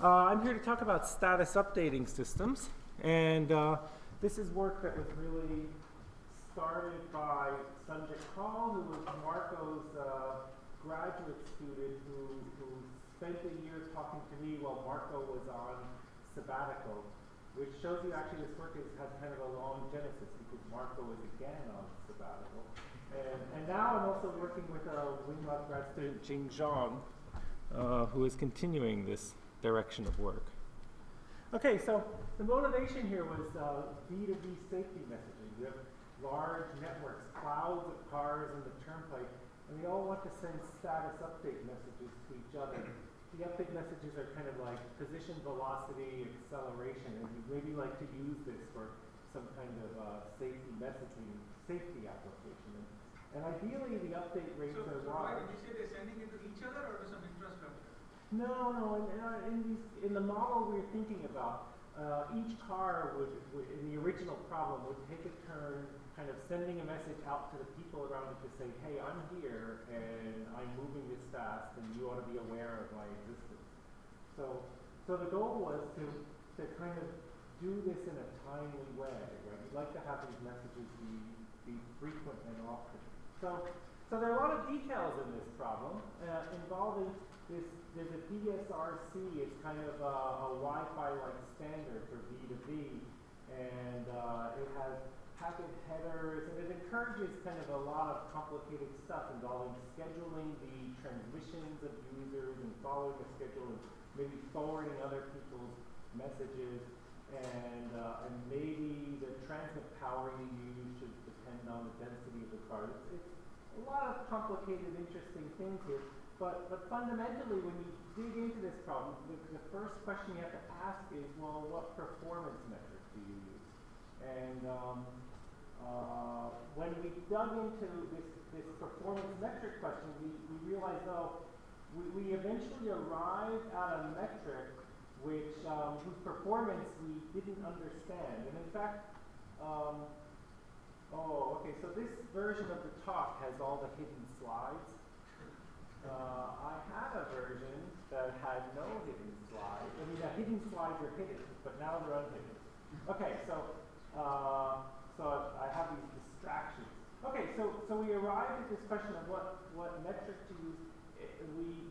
I'm here to talk about status updating systems, and this is work that was really started by Sanjay Kaul, who was Marco's graduate student who spent a year talking to me while Marco was on sabbatical, which shows you actually this work has kind of a long genesis because Marco is again on sabbatical. And now I'm also working with a WINLAB grad student, Jing Zhang, who is continuing this direction of work. Okay, so the motivation here was B2B safety messaging. We have large networks, clouds of cars in the turnpike, and we all want to send status update messages to each other. The update messages are kind of like position, velocity, acceleration, and you'd maybe like to use this for some kind of safety messaging, safety application. And ideally, the update rates are large. Why did you say they're sending it to each other or to some infrastructure? No. In the model we were thinking about, each car would, in the original problem, would take a turn kind of sending a message out to the people around it to say, hey, I'm here and I'm moving this fast and you ought to be aware of my existence. So the goal was to kind of do this in a timely way, right? You'd like to have these messages be frequent and often. So there are a lot of details in this problem involving this. There's a DSRC. It's kind of a Wi-Fi-like standard for B2B, and it has packet headers, and it encourages kind of a lot of complicated stuff involving scheduling the transmissions of users and following a schedule and maybe forwarding other people's messages, and maybe the transmit power you use should depend on the density of the car. It's a lot of complicated, interesting things here, but fundamentally, when you dig into this problem, the first question you have to ask is, well, what performance metric do you use? And when we dug into this performance metric question, we realized, we eventually arrived at a metric whose performance we didn't understand. And in fact, so this version of the talk has all the hidden slides. I had a version that had no hidden slides. I mean, the hidden slides are hidden, but now they're unhidden. Okay, so I have these distractions. Okay, so we arrived at this question of what metric to use. We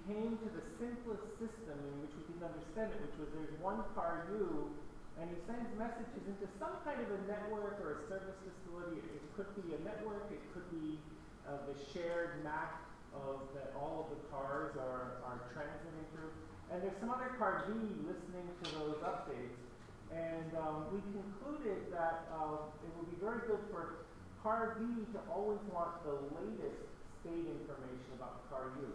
came to the simplest system in which we didn't understand it, which was there's one car U, and he sends messages into some kind of a network or a service facility. It could be a network, it could be the shared MAC that all of the cars are transiting through. And there's some other car V listening to those updates. And we concluded that it would be very good for car V to always want the latest state information about car U.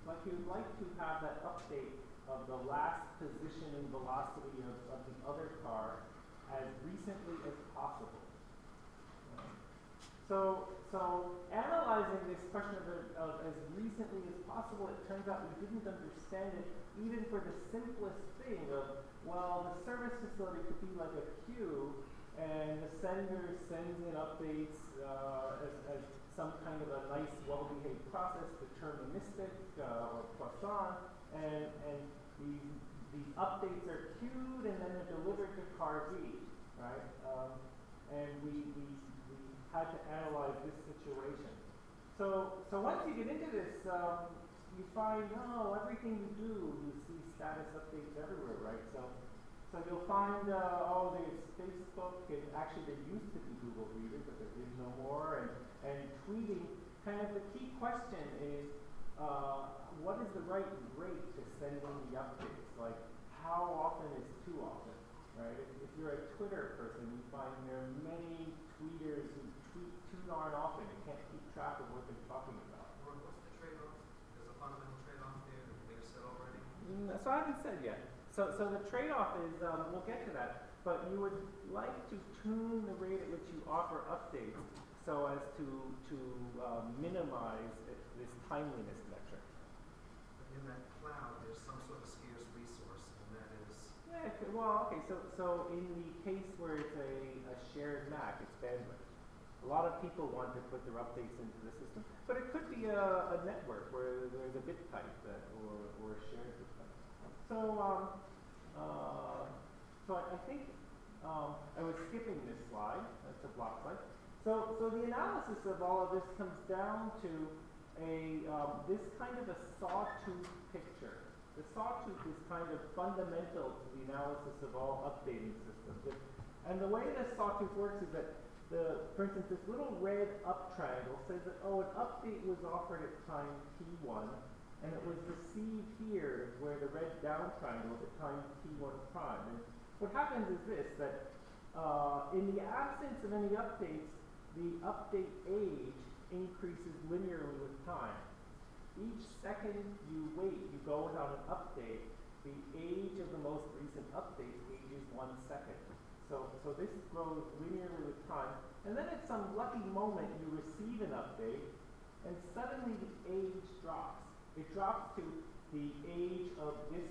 Like you'd like to have that update of the last position and velocity of the other car as recently as possible. So analyzing this question of as recently as possible, it turns out we didn't understand it even for the simplest thing of, well, the service facility could be like a queue, and the sender sends in updates as some kind of a nice, well-behaved process, deterministic or Poisson, and these updates are queued and then they're delivered to car V, right? And we had to analyze this situation. So once you get into this, you find, everything you do, you see status updates everywhere, right? So you'll find, there's Facebook, and actually there used to be Google Reader, but there is no more, and tweeting. Kind of the key question is, what is the right rate to send in the updates? Like, how often is too often, right? If you're a Twitter person, you find there are many tweeters who tweet too darn often. You can't keep track of what they're talking about. What's the trade-off? There's a fundamental trade-off there that they've said already? So I haven't said yet. So the trade-off is, we'll get to that, but you would like to tune the rate at which you offer updates so as to minimize this timeliness metric. But in that cloud, there's some sort of scarce resource, and that is... So in the case where it's a shared MAC, it's bandwidth. A lot of people want to put their updates into the system, but it could be a network where there's a bit type or a shared bit type. So I think I was skipping this slide. That's a block slide. So the analysis of all of this comes down to this kind of a sawtooth picture. The sawtooth is kind of fundamental to the analysis of all updating systems. And the way this sawtooth works is that for instance, this little red up triangle says that, oh, an update was offered at time t1, and it was received here where the red down triangle is at time t1 prime. And what happens is this, that in the absence of any updates, the update age increases linearly with time. Each second you wait, you go without an update, the age of the most recent update ages 1 second. So this grows linearly with time, and then at some lucky moment you receive an update, and suddenly the age drops. It drops to the age of this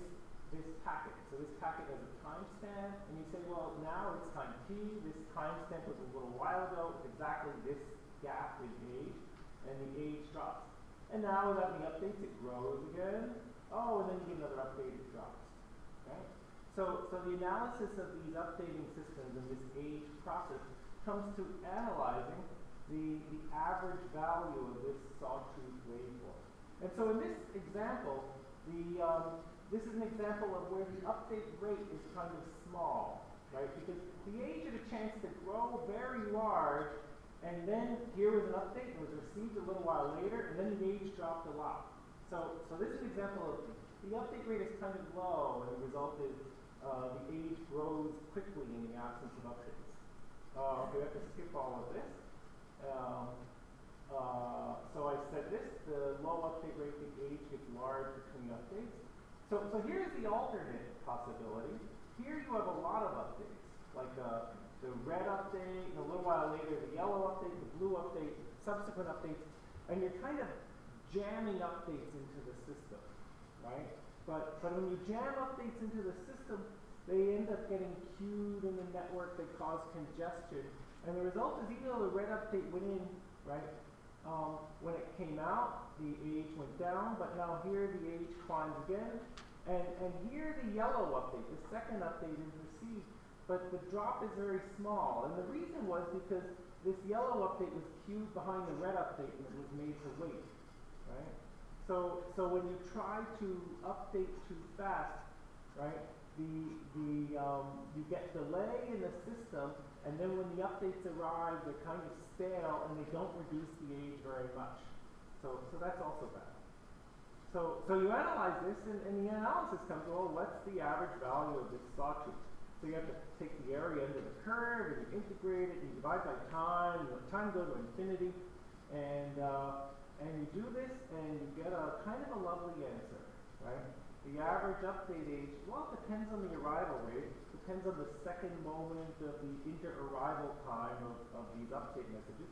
packet. So this packet has a timestamp, and you say, well, now it's time t. This timestamp was a little while ago. It's exactly this gap in age, and the age drops. And now without any updates, it grows again. Oh, and then you get another update, it drops. Right? So the analysis of these updating systems and this age process comes to analyzing the average value of this sawtooth waveform. And so in this example, this is an example of where the update rate is kind of small, right? Because the age had a chance to grow very large, and then here was an update, it was received a little while later, and then the age dropped a lot. So this is an example of the update rate is kind of low, and the result is the age grows quickly in the absence of updates. Okay, we have to skip all of this. So I said this, the low update rate, the age gets large between updates. So here's the alternate possibility. Here you have a lot of updates, like the red update, and a little while later the yellow update, the blue update, subsequent updates, and you're kind of jamming updates into the system, right? But when you jam updates into the system, they end up getting queued in the network, they cause congestion, and the result is even though the red update went in, right, when it came out, the age went down, but now here the age climbs again, and here the yellow update, the second update is received, but the drop is very small, and the reason was because this yellow update was queued behind the red update and it was made to wait, right? So when you try to update too fast, right, you get delay in the system, and then when the updates arrive, they're kind of stale and they don't reduce the age very much. So that's also bad. So you analyze this, and the analysis comes, well, what's the average value of this sawtooth? So you have to take the area under the curve, and you integrate it, and you divide by time, you let time go to infinity, and you do this, and you get a kind of a lovely answer, right? The average update age, well, it depends on the arrival rate, depends on the second moment of the interarrival time of these update messages,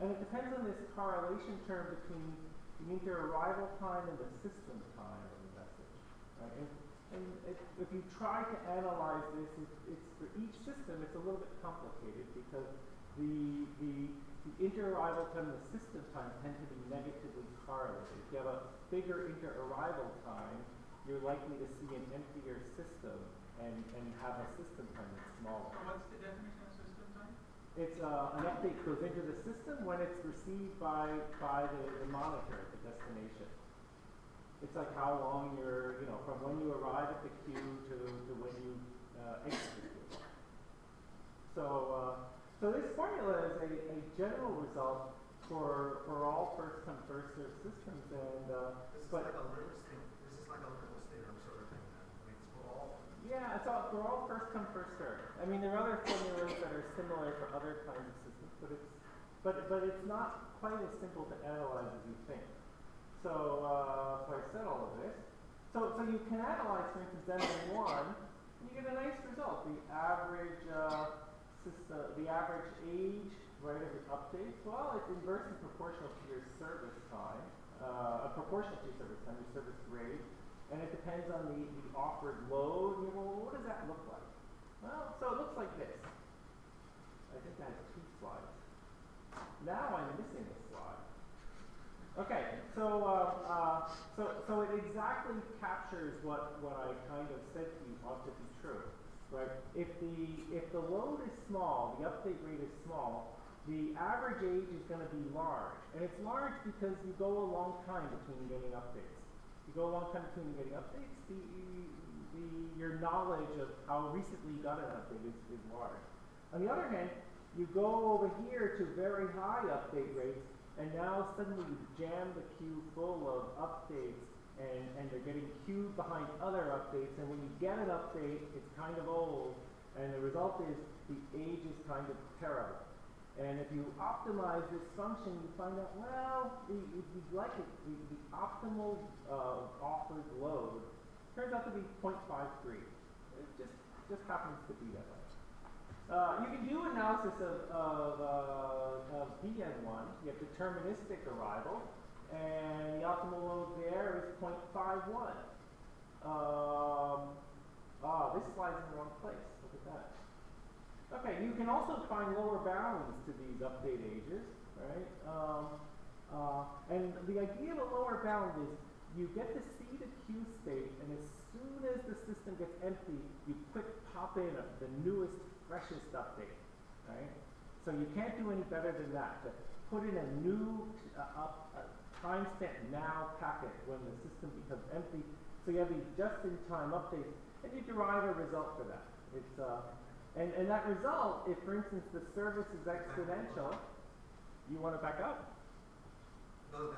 and it depends on this correlation term between the interarrival time and the system time of the message, right? And if you try to analyze this, it's for each system, it's a little bit complicated because the interarrival time and the system time tend to be negatively correlated. If you have a bigger interarrival time, you're likely to see an emptier system and have a system time that's smaller. So what's the definition of system time? It's an update goes into the system when it's received by the monitor at the destination. It's like how long you're, from when you arrive at the queue to when you exit the queue. So this formula is a general result for all first come first served systems, and This is like a little theorem sort of thing. I mean, it's for all. Yeah, it's all for all first come first served. I mean, there are other formulas that are similar for other kinds of systems, but it's not quite as simple to analyze as you think. So I said all of this. So you can analyze, for instance, M1, and you get a nice result. The average the average age, right, of your updates. Well, it's inversely proportional to your service time, proportional to your service grade, and it depends on the offered load. Well, what does that look like? Well, so it looks like this. I think I have 2 slides. Now I'm missing a slide. Okay, so it exactly captures what I kind of said to you ought to be true, right? If the load is small, the update rate is small, the average age is going to be large, and it's large because you go a long time between getting updates. You go a long time between getting updates. Your knowledge of how recently you got an update is large. On the other hand, you go over here to very high update rates, and now suddenly you jam the queue full of updates, and they're getting queued behind other updates, and when you get an update, it's kind of old, and the result is the age is kind of terrible. And if you optimize this function, you find out, well, if you'd like it, the optimal offered load turns out to be 0.53. It just happens to be that way. You can do analysis of BN1. You have deterministic arrival, and the optimal load there is 0.51. This slide's in the wrong place. Look at that. Okay, you can also find lower bounds to these update ages, right? And the idea of a lower bound is you get to see the queue state, and as soon as the system gets empty, you quick pop in the newest, freshest update, right? So you can't do any better than that. To put in a new timestamp now packet when the system becomes empty, so you have these just-in-time updates, and you derive a result for that. It's and that result, if for instance the service is exponential, you want to back up? No,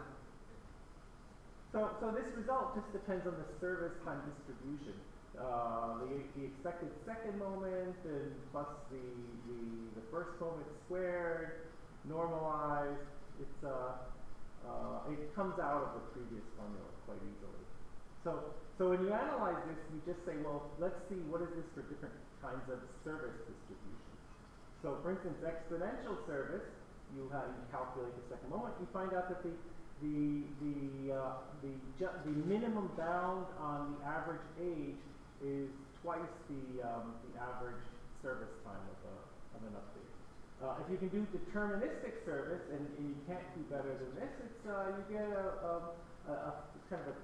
So this result just depends on the service time distribution. The expected second moment and plus the first moment squared, normalized. It comes out of the previous formula quite easily. So when you analyze this, you just say, well, let's see what is this for different kinds of service distribution. So for instance, exponential service, you calculate the second moment. You find out that the minimum bound on the average age is twice the average service time of an update. If you can do deterministic service, and you can't do better than this, it's you get a kind of a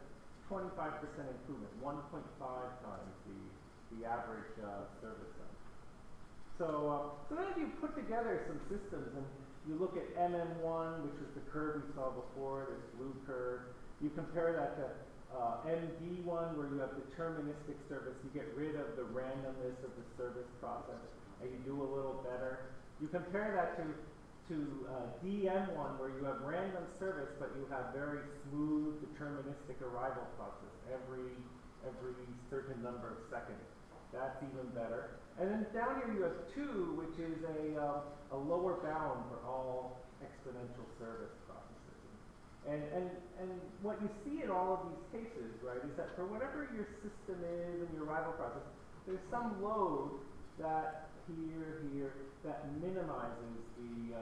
25% improvement, 1.5 times the average service time. So then if you put together some systems and you look at MM1, which was the curve we saw before, this blue curve, you compare that to MD1, where you have deterministic service, you get rid of the randomness of the service process, and you do a little better. You compare that to DM1, where you have random service, but you have very smooth deterministic arrival process every certain number of seconds. That's even better. And then down here you have 2, which is a lower bound for all exponential service processes. And what you see in all of these cases, right, is that for whatever your system is and your arrival process, there's some load that here that minimizes the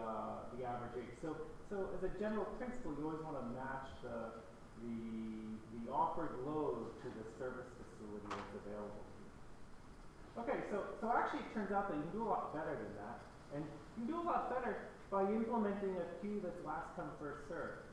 average age. So as a general principle, you always want to match the offered load to the service facility that's available to you. Okay, so actually it turns out that you can do a lot better than that, and you can do a lot better by implementing a queue that's last come first served.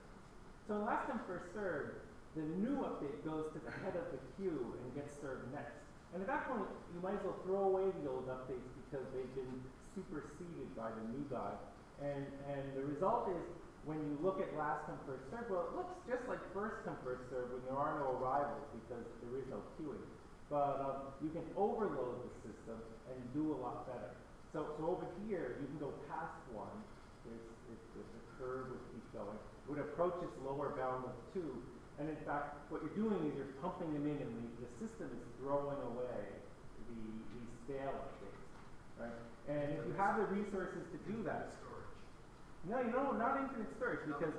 So in last come first served, the new update goes to the head of the queue and gets served next. And at that point, you might as well throw away the old updates because they've been superseded by the new guy. And the result is, when you look at last come first served, well, it looks just like first come first served when there are no arrivals because there is no queuing. But you can overload the system and do a lot better. So over here, you can go past 1. The curve would keep going. It would approach its lower bound of 2. And in fact, what you're doing is you're pumping them in, and the system is throwing away the stale updates, right? And if you have the resources to do that, no, not infinite storage, because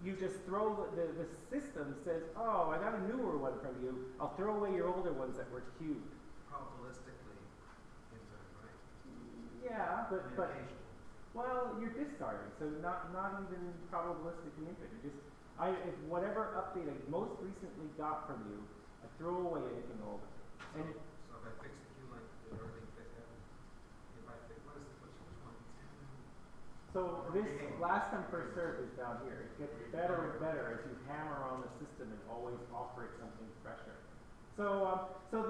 you just throw the system says, oh, I got a newer one from you. I'll throw away your older ones that were queued. probabilistically infinite, right? Yeah, but Occasionally. well, you're discarding, so not even probabilistically infinite. You just if whatever update I most recently got from you, I throw away anything older. So if I fix the queue like everything fixed, if I fix which one? So this last come first served is down here. It gets better and better as you hammer on the system and always offer it something fresher. So, the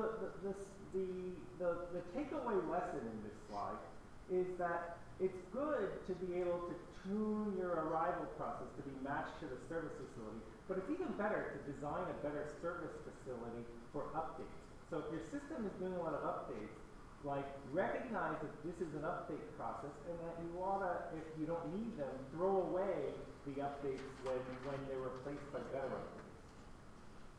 takeaway lesson in this slide is that it's good to be able to tune your arrival process to be matched to the service facility, but it's even better to design a better service facility for updates. So if your system is doing a lot of updates, like recognize that this is an update process and that you oughta, if you don't need them, throw away the updates when they're replaced by better updates.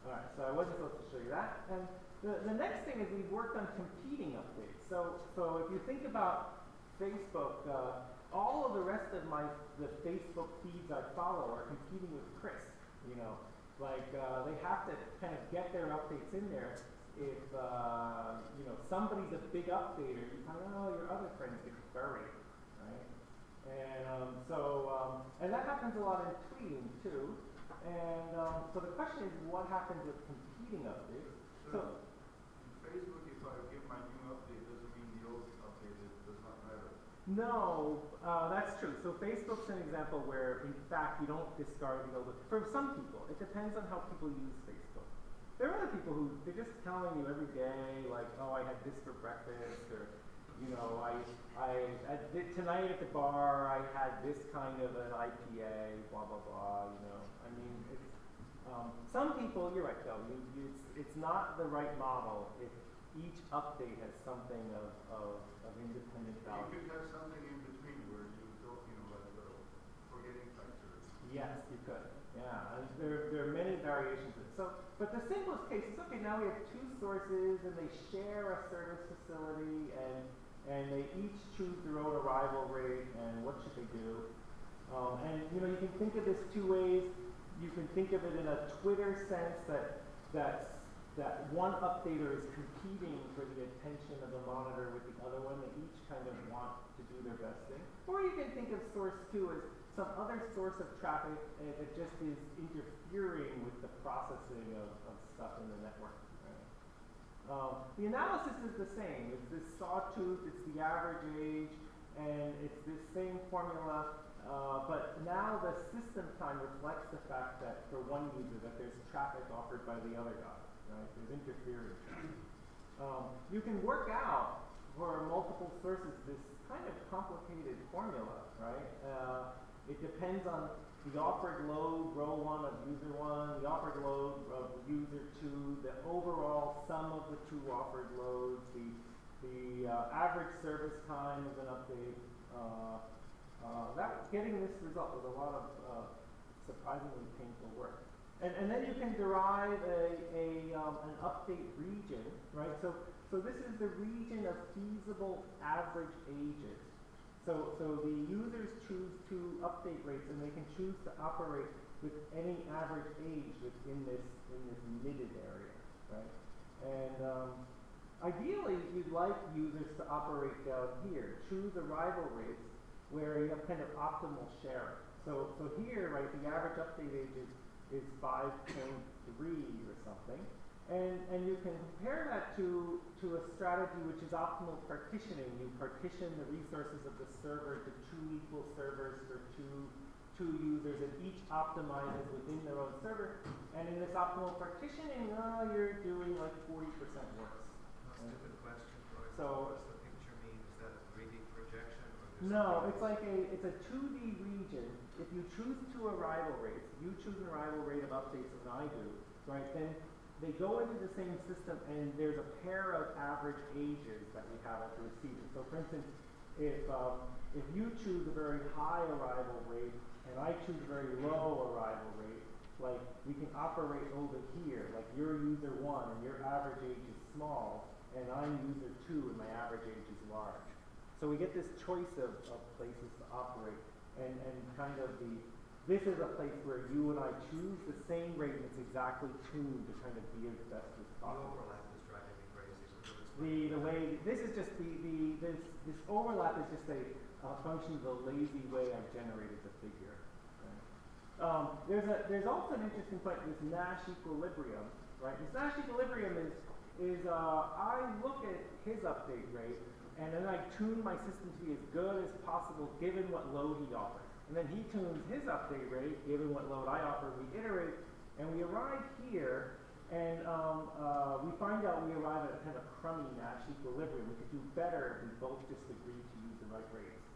Alright, so I wasn't supposed to show you that. And the next thing is we've worked on competing updates. So if you think about Facebook, all of the rest of the Facebook feeds I follow are competing with Chris. You know, like they have to kind of get their updates in there. If you know somebody's a big updater, you find your other friends get buried, right? And and that happens a lot in tweeting too. And so the question is, what happens with competing updates? So in Facebook, if I give my new update, doesn't mean the old update does not matter. no, that's true. So Facebook's an example where, in fact, you don't discard the old. For some people, it depends on how people use Facebook. There are other people who they're just telling you every day, like, oh, I had this for breakfast, or, you know, tonight at the bar I had this kind of an IPA, blah blah blah. You know, I mean, it's some people. You're right, though. It's not the right model if each update has something of independent value. You could have something in between where you don't, like the forgetting factor. Yes, you could. Yeah, and there are many variations of it. So, but the simplest case is, okay, now we have two sources and they share a service facility and they each choose their own arrival rate and what should they do. And you can think of this two ways. You can think of it in a Twitter sense that one updater is competing for the attention of the monitor with the other one. They each kind of want to do their best thing. Or you can think of source 2 as some other source of traffic that just is interfering with the processing of stuff in the network. Right? The analysis is the same. It's this Sawtooth, it's the average age, and it's this same formula, but now the system time reflects the fact that for one user that there's traffic offered by the other guy. Right? There's interference. You can work out for multiple sources this kind of complicated formula, right? It depends on the offered load, row 1 of user 1, the offered load of user 2, the overall sum of the two offered loads, the average service time of an update. Getting this result was a lot of surprisingly painful work. And then you can derive an update region, right? So this is the region of feasible average ages. So the users choose two update rates, and they can choose to operate with any average age within this knitted area, right? And ideally, you'd like users to operate down here. Choose arrival rates where you have kind of optimal sharing. So here, right, the average update age is 5.3 or something, and you can compare that to a strategy which is optimal partitioning. You partition the resources of the server to two equal servers for two users, and each optimizes within their own server. And in this optimal partitioning, you're doing like 40% worse. Stupid question, Troy. So- What does the picture mean? Is that a 3D projection? Or there's No, something it's else? like it's a 2D region. If you choose two arrival rates, you choose an arrival rate of updates and I do, right? Then they go into the same system and there's a pair of average ages that we have at the receiver. So for instance, if you choose a very high arrival rate and I choose a very low arrival rate, like we can operate over here, like you're user 1 and your average age is small, and I'm user 2 and my average age is large. So we get this choice of places to operate, and kind of this is a place where you and I choose the same rate and it's exactly tuned to kind of be as best as The possible. overlap is driving me crazy. So explain The way this is just this overlap is just a function of the lazy way I've generated the figure. Right? There's also an interesting point, this Nash equilibrium, right? This Nash equilibrium is I look at his update rate and then I tune my system to be as good as possible given what load he offers. and then he tunes his update rate, given what load I offer, we iterate, and we arrive here, and we find out we arrive at kind of a crummy Nash equilibrium. We could do better if we both just agreed to use the right rates.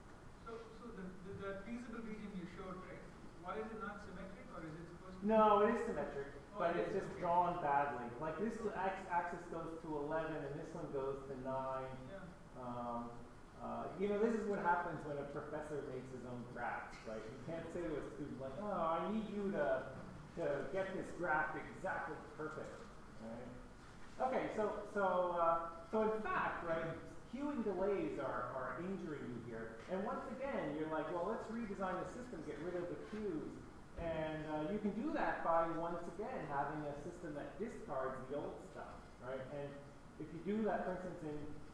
So the feasible region you showed, right? Why is it not symmetric, or is it supposed to? No, it is symmetric, Oh, but it it's is, just okay. drawn badly. Like this axis goes to 11, and this one goes to 9. Yeah. You know, this is what happens when a professor makes his own graphs, right? You can't say to a student like, "Oh, I need you to get this graph exactly perfect," right? Okay, so in fact, right, queuing delays are injuring you here. And once again, you're like, well, let's redesign the system, get rid of the queues. And you can do that by, once again, having a system that discards the old stuff, right? And if you do that, for instance,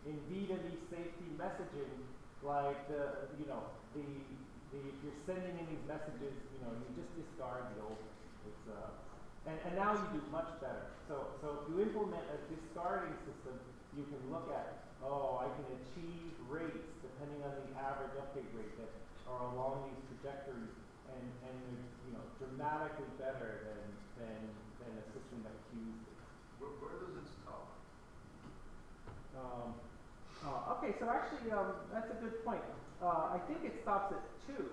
in vis-a-vis safety messaging, like if you're sending in these messages, you know, you just discard the old one. It's and now you do much better. So if you implement a discarding system, you can look at, oh, I can achieve rates depending on the average update rate that are along these trajectories, and you know, dramatically better than a system that queues. Where does it stop? Okay, so actually, that's a good point. I think it stops at 2,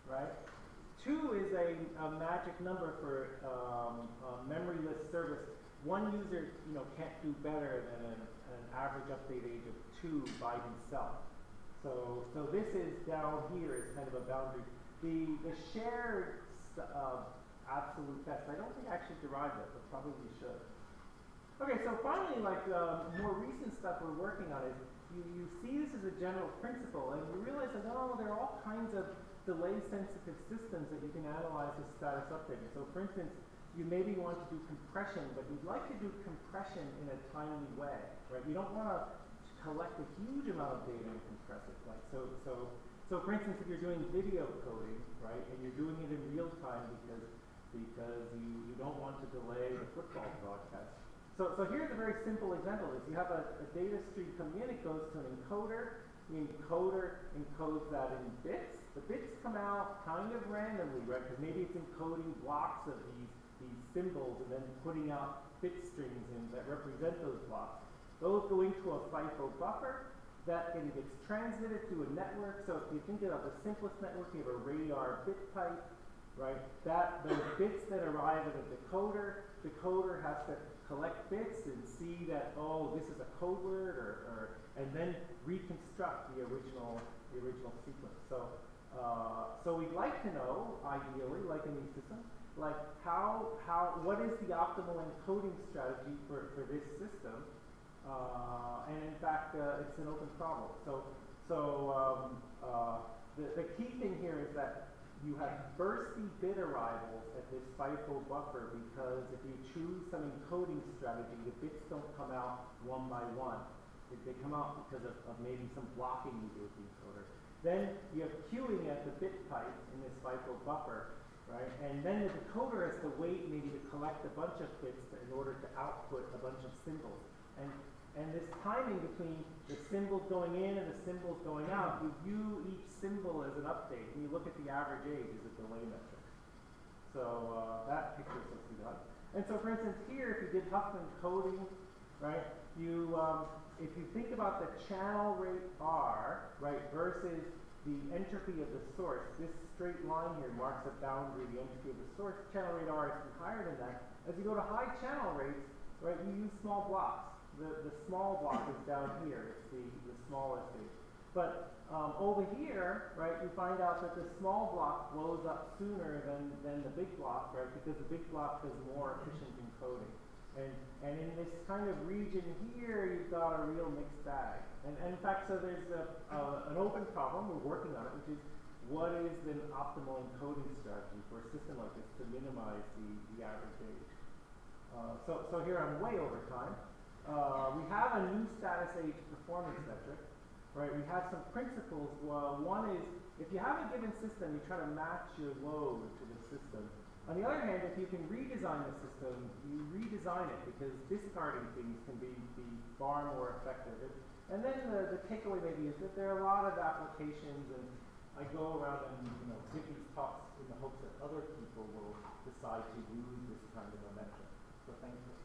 right? 2 is a magic number for memoryless service. One user, you know, can't do better than an average update age of 2 by himself. So this is down here is kind of a boundary. The shared absolute best, I don't think I actually derived it, but probably should. Okay, so finally, like more recent stuff we're working on is you see this as a general principle, and you realize that, oh, there are all kinds of delay-sensitive systems that you can analyze with status updating. So for instance, you maybe want to do compression, but you'd like to do compression in a timely way, right? You don't want to collect a huge amount of data and compress it. Like so for instance, if you're doing video coding, right, and you're doing it in real time because you don't want to delay the football broadcast. So here's a very simple example. Is you have a data stream coming in, it goes to an encoder. The encoder encodes that in bits. The bits come out kind of randomly, right? Because maybe it's encoding blocks of these symbols and then putting out bit streams that represent those blocks. Those go into a FIFO buffer that then gets transmitted to a network. So if you think of the simplest network, you have a radar bit pipe, right? Those bits that arrive at a decoder has to collect bits and see that, oh, this is a code word, and then reconstruct the original sequence. So we'd like to know, ideally, like in these systems, like what is the optimal encoding strategy for this system? And in fact, it's an open problem. The key thing here is that you have bursty bit arrivals at this FIFO buffer, because if you choose some encoding strategy, the bits don't come out one by one. They come out because of maybe some blocking you do with the encoder. Then you have queuing at the bit pipe in this FIFO buffer, right? And then the decoder has to wait maybe to collect a bunch of bits in order to output a bunch of symbols. And this timing between the symbols going in and the symbols going out, you view each symbol as an update, and you look at the average age as a delay metric. So that picture is looking good. And so, for instance, here, if you did Huffman coding, right, if you think about the channel rate R, right, versus the entropy of the source, this straight line here marks a boundary, the entropy of the source. Channel rate R is higher than that. As you go to high channel rates, right, you use small blocks. The small block is down here. It's the smallest age. But over here, right, you find out that the small block blows up sooner than the big block, right, because the big block does more efficient encoding. And in this kind of region here, you've got a real mixed bag. And in fact, so there's an open problem. We're working on it, which is what is the optimal encoding strategy for a system like this to minimize the average age. So here I'm way over time. We have a new status age performance metric, right? We have some principles. One is, if you have a given system, you try to match your load to the system. On the other hand, if you can redesign the system, you redesign it, because discarding things can be far more effective. And then the takeaway maybe is that there are a lot of applications I go around and, give these talks in the hopes that other people will decide to use this kind of a metric. So thanks for